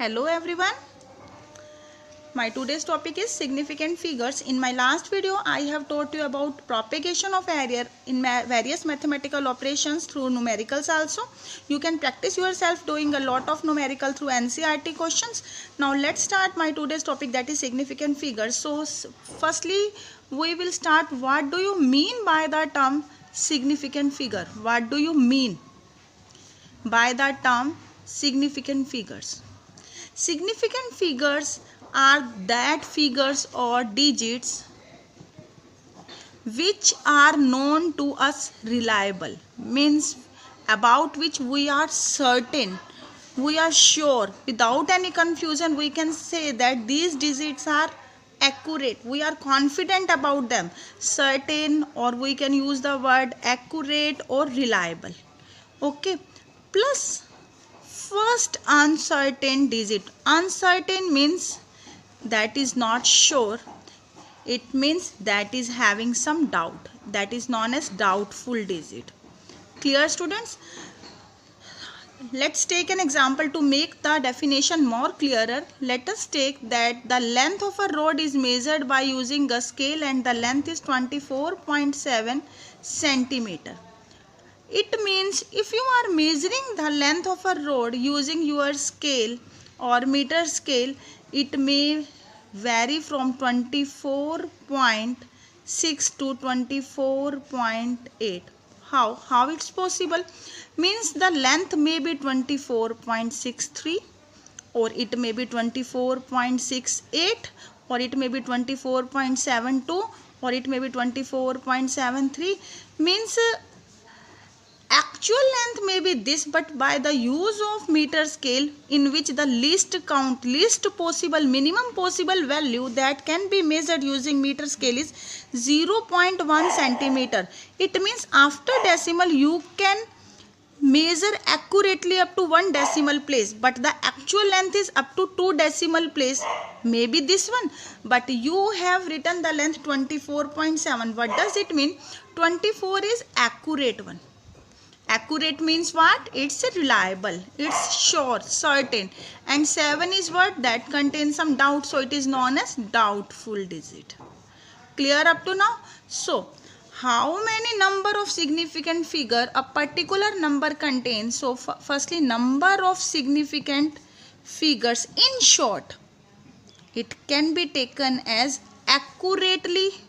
Hello everyone. My today's topic is significant figures. In my last video, I have taught you about propagation of error in various mathematical operations through numericals also. You can practice yourself doing a lot of numerical through NCERT questions. Now let's start my today's topic, that is significant figures. So firstly, we will start, what do you mean by the term significant figure? What do you mean by the term significant figures? Significant figures are that figures or digits which are known to us reliable, means about which we are certain, we are sure, without any confusion we can say that these digits are accurate, we are confident about them, certain, or we can use the word accurate or reliable. Okay, plus first uncertain digit. Uncertain means that is not sure, it means that is having some doubt, that is known as doubtful digit. Clear, students? Let's take an example to make the definition more clearer. Let us take that the length of a road is measured by using a scale and the length is 24.7 centimeter. It means if you are measuring the length of a road using your scale or meter scale, it may vary from 24.6 to 24.8. How it's possible? Means the length may be 24.63, or it may be 24.68, or it may be 24.72, or it may be 24.73. Means actual length may be this, but by the use of meter scale, in which the least possible, minimum possible value that can be measured using meter scale is 0.1 centimeter. It means after decimal you can measure accurately up to 1 decimal place, but the actual length is up to 2 decimal place, maybe this one, but you have written the length 24.7. What does it mean? 24 is accurate one. Accurate means what? It's reliable, it's sure, certain, and 7 is what? That contains some doubt, so it is known as doubtful digit. Clear up to now? So how many number of significant figure a particular number contains? So firstly, number of significant figures, in short, it can be taken as accurately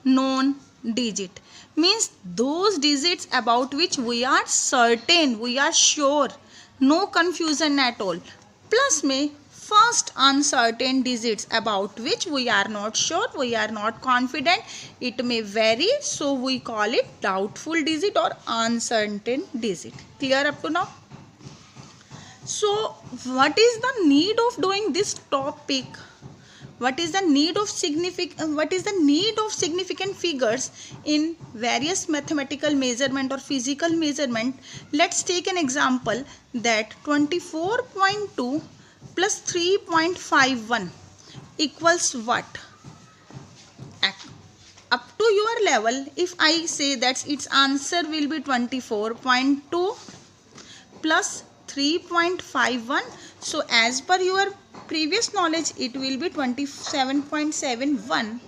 known digit. Means those digits about which we are certain, we are sure, no confusion at all. Plus may first uncertain digits about which we are not sure, we are not confident, it may vary, so we call it doubtful digit or uncertain digit. Clear up to now? So what is the need of doing this topic? What is the need of significant figures in various mathematical measurement or physical measurement? Let's take an example that 24.2 plus 3.51 equals what? Up to your level, if I say that its answer will be 24.2 plus 3.51, so as per your previous knowledge it will be 27.71,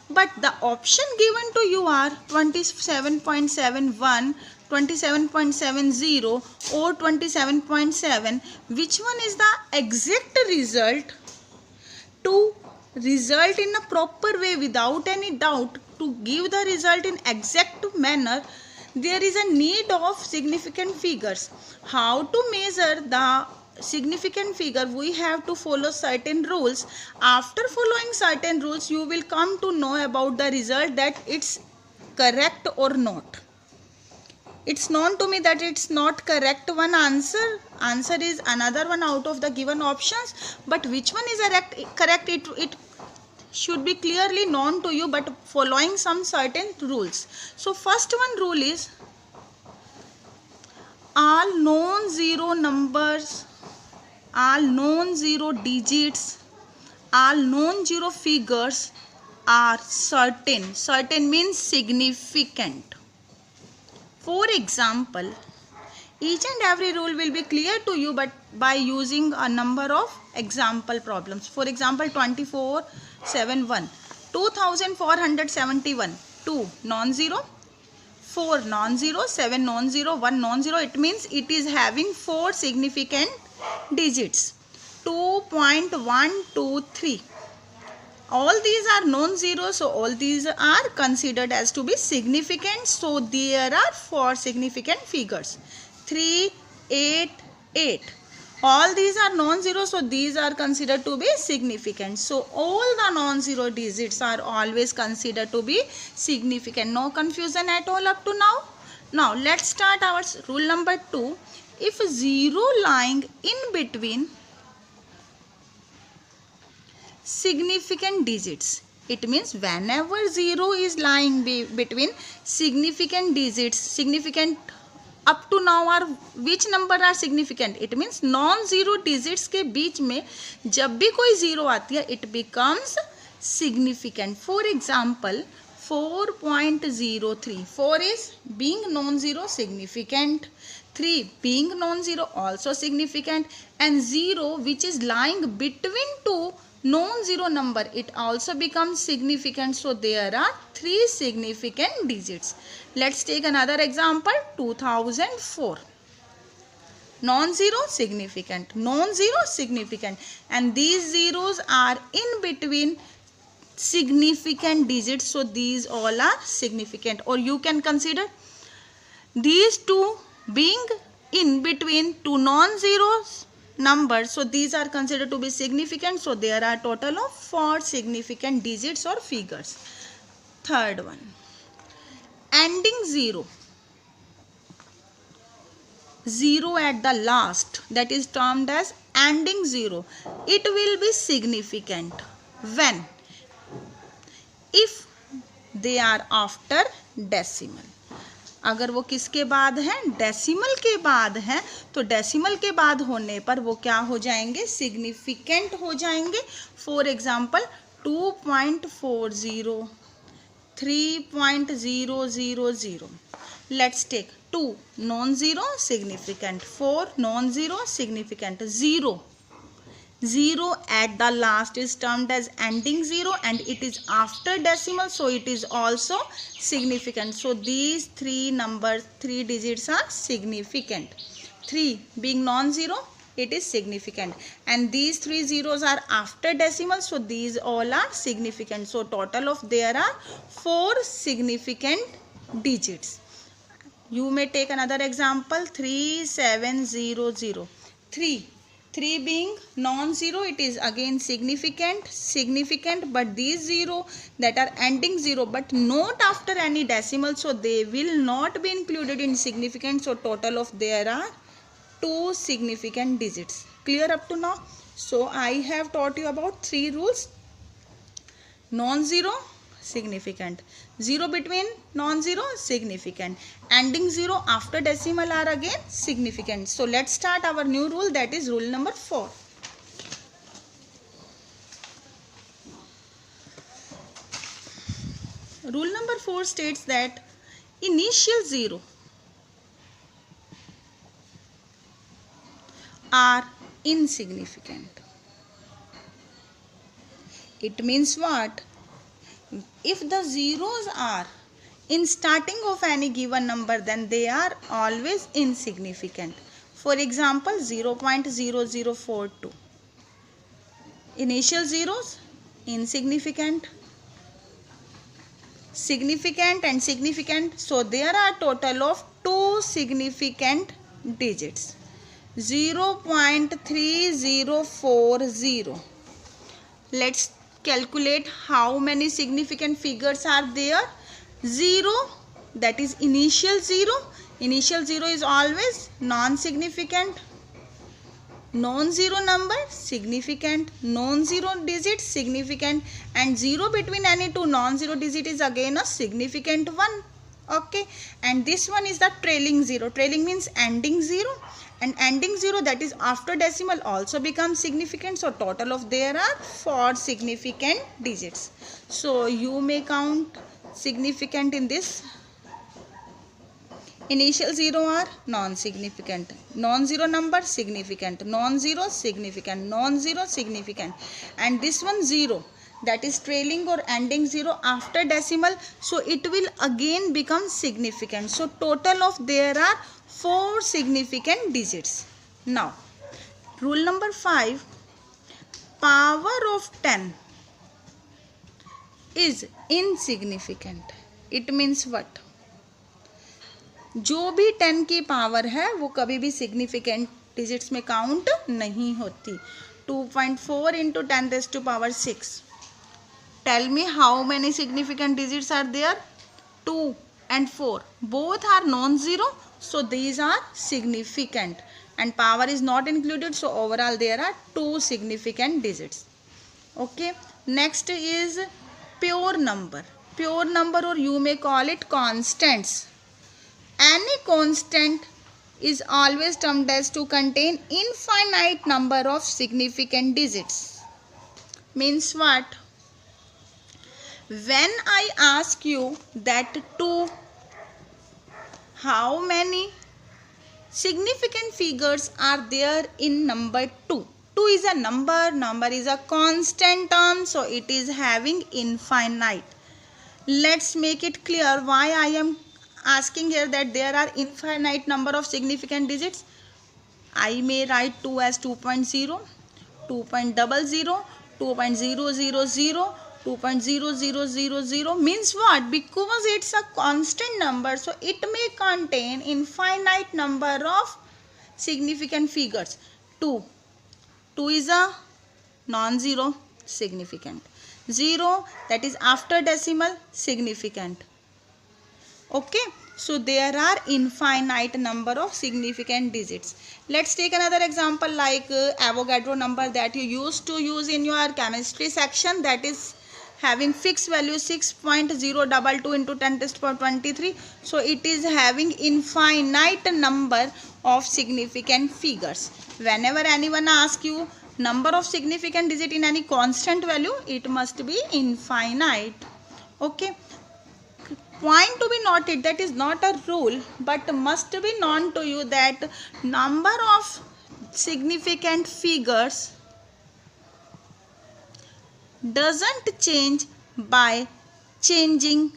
but the option given to you are 27.71, 27.70 or 27.7. which one is the exact result? To result in a proper way without any doubt, to give the result in exact manner, there is a need of significant figures. How to measure the significant figure? We have to follow certain rules. After following certain rules, you will come to know about the result, that it's correct or not. It's known to me that it's not correct one answer is another one out of the given options, but which one is correct, it should be clearly known to you, but following some certain rules. So first one rule is, all non-zero numbers, all non-zero digits, all non-zero figures are certain. Certain means significant. For example, Each and every rule will be clear to you, but by using a number of example problems. For example, 2471, 2471, 2 non-zero, 4 non-zero, 7 non-zero, 1 non-zero. It means it is having 4 significant digits. 2.123. All these are non-zero, so all these are considered as to be significant. So there are 4 significant figures. 3, 8, 8. All these are non-zero, so these are considered to be significant. So all the non-zero digits are always considered to be significant. No confusion at all up to now. Now let's start our rule number 2. If 0 lying in between significant digits, it means whenever 0 is lying between significant digits, significant up to now are which number are significant? It means non-zero digits के बीच में जब भी कोई 0 आती है, it becomes significant. For example, 4.03. 4 is being non-zero, significant. 3 being non-zero, also significant. And 0 which is lying between two non-zero number, it also becomes significant. So there are 3 significant digits. Let's take another example. 2004. Non-zero, significant. Non-zero, significant. And these zeros are in between significant digits. So these all are significant. Or you can consider these two being in between two non-zeros numbers, so these are considered to be significant. So there are total of 4 significant digits or figures. Third one, ending 0. 0 at the last, that is termed as ending 0. It will be significant when? If they are after decimal. अगर वो किसके बाद है? Decimal के बाद है. तो decimal के बाद होने पर वो क्या हो जाएंगे? सिग्निफिकेंट हो जाएंगे. For example 2.40, 3.000. Let's take 2 non zero significant, 4 non zero significant, 0 at the last is termed as ending 0 and it is after decimal, so it is also significant. So these 3 numbers, 3 digits are significant. 3 being non-zero, it is significant, and these 3 zeros are after decimal, so these all are significant. So total of there are 4 significant digits. You may take another example. 3700. 3 being non-zero, it is again significant, but these 0 that are ending 0 but not after any decimal, so they will not be included in significant. So total of there are 2 significant digits. Clear up to now? So I have taught you about 3 rules. Non-zero, significant. 0 between non-zero, significant. Ending 0 after decimal are again significant. So let's start our new rule, that is rule number 4. Rule number 4 states that initial 0 are insignificant. It means what? If the zeros are in starting of any given number, then they are always insignificant. For example, 0.0042. Initial zeros, insignificant, significant and significant. So there are total of 2 significant digits. 0.3040. Let's calculate how many significant figures are there. 0, that is initial 0. Initial 0 is always non-significant. Non-zero number, significant. Non-zero digit, significant. And 0 between any two non-zero digit is again a significant one. Okay. And this one is the trailing 0. Trailing means ending 0. And ending 0, that is after decimal, also becomes significant. So total of there are 4 significant digits. So you may count significant in this. Initial zero are non-significant, non-zero number significant, non-zero significant, non-zero significant, and this one zero, that is trailing or ending zero after decimal, so it will again become significant. So total of there are 4 significant digits. Now rule number 5, power of 10 is insignificant. It means what? जो भी 10 की power है वो कभी भी significant digits में count नहीं होती. 2.4 into 10 raised to power 6. Tell me how many significant digits are there? 2 and 4. Both are non-zero, so these are significant. And power is not included, so overall there are 2 significant digits. Okay. Next is pure number. Pure number, or you may call it constants. Any constant is always termed as to contain infinite number of significant digits. Means what? When I ask you that 2, how many significant figures are there in number 2? 2 is a number is a constant term, so it is having infinite. Let's make it clear why I am asking here that there are infinite number of significant digits. I may write 2 as 2.0, 2.00, 2.000, 2.0000. Means what? Because it's a constant number, so it may contain infinite number of significant figures. 2 is a non-zero, significant. 0, that is after decimal, significant. Okay, so there are infinite number of significant digits. Let's take another example like Avogadro number that you used to use in your chemistry section, that is having fixed value 6.022 into 10 raised to power 23. So it is having infinite number of significant figures. Whenever anyone asks you number of significant digit in any constant value, it must be infinite. Okay. Point to be noted, that is not a rule, but must be known to you that number of significant figures doesn't change by changing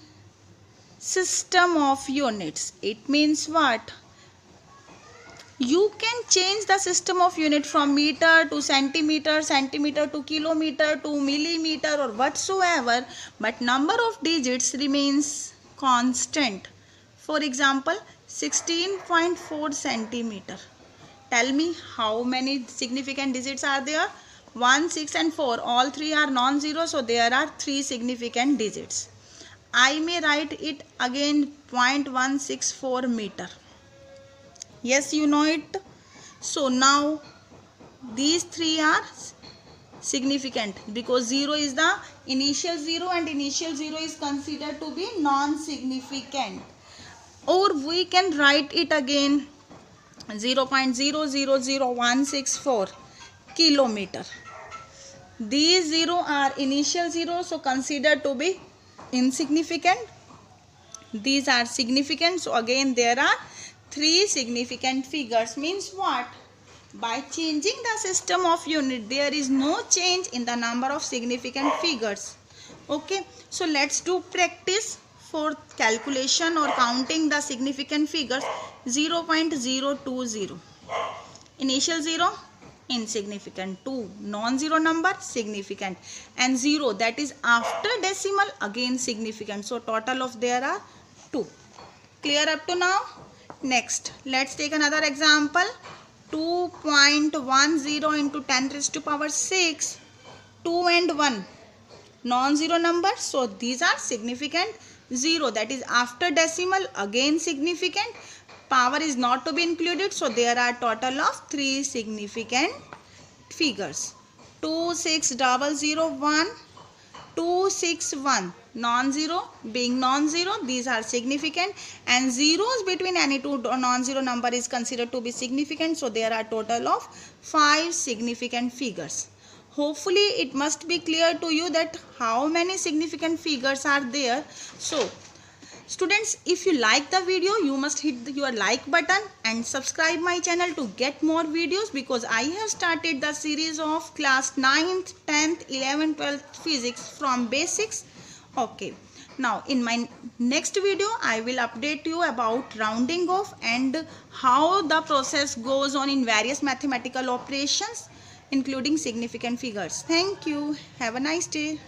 system of units. It means what? You can change the system of unit from meter to centimeter, centimeter to kilometer to millimeter or whatsoever, but number of digits remains constant. For example, 16.4 centimeter. Tell me how many significant digits are there? 1, 6 and 4. All 3 are non-zero, so there are 3 significant digits. I may write it again 0.164 meter. Yes, you know it. So now these 3 are significant because 0 is the initial 0 and initial 0 is considered to be non-significant. Or we can write it again 0.000164 kilometer. These 0 are initial 0, so considered to be insignificant. These are significant, so again there are 3 significant figures. Means what? By changing the system of unit, there is no change in the number of significant figures. Okay, so let's do practice for calculation or counting the significant figures. 0.020, initial 0, insignificant. 2, non-zero number, significant. And 0, that is after decimal, again significant. So total of there are 2. Clear up to now? Next, let's take another example. 2.10 into 10 raised to power 6. 2 and 1, non-zero number, so these are significant. 0, that is after decimal, again significant. Power is not to be included, so there are total of 3 significant figures. 26001, 261, non-zero, being non-zero, these are significant, and zeros between any 2 non-zero number is considered to be significant, so there are total of 5 significant figures. Hopefully it must be clear to you that how many significant figures are there. So Students, if you like the video, you must hit your like button and subscribe my channel to get more videos, because I have started the series of class 9th, 10th, 11th, 12th physics from basics. Okay. Now in my next video, I will update you about rounding off and how the process goes on in various mathematical operations, including significant figures. Thank you. Have a nice day.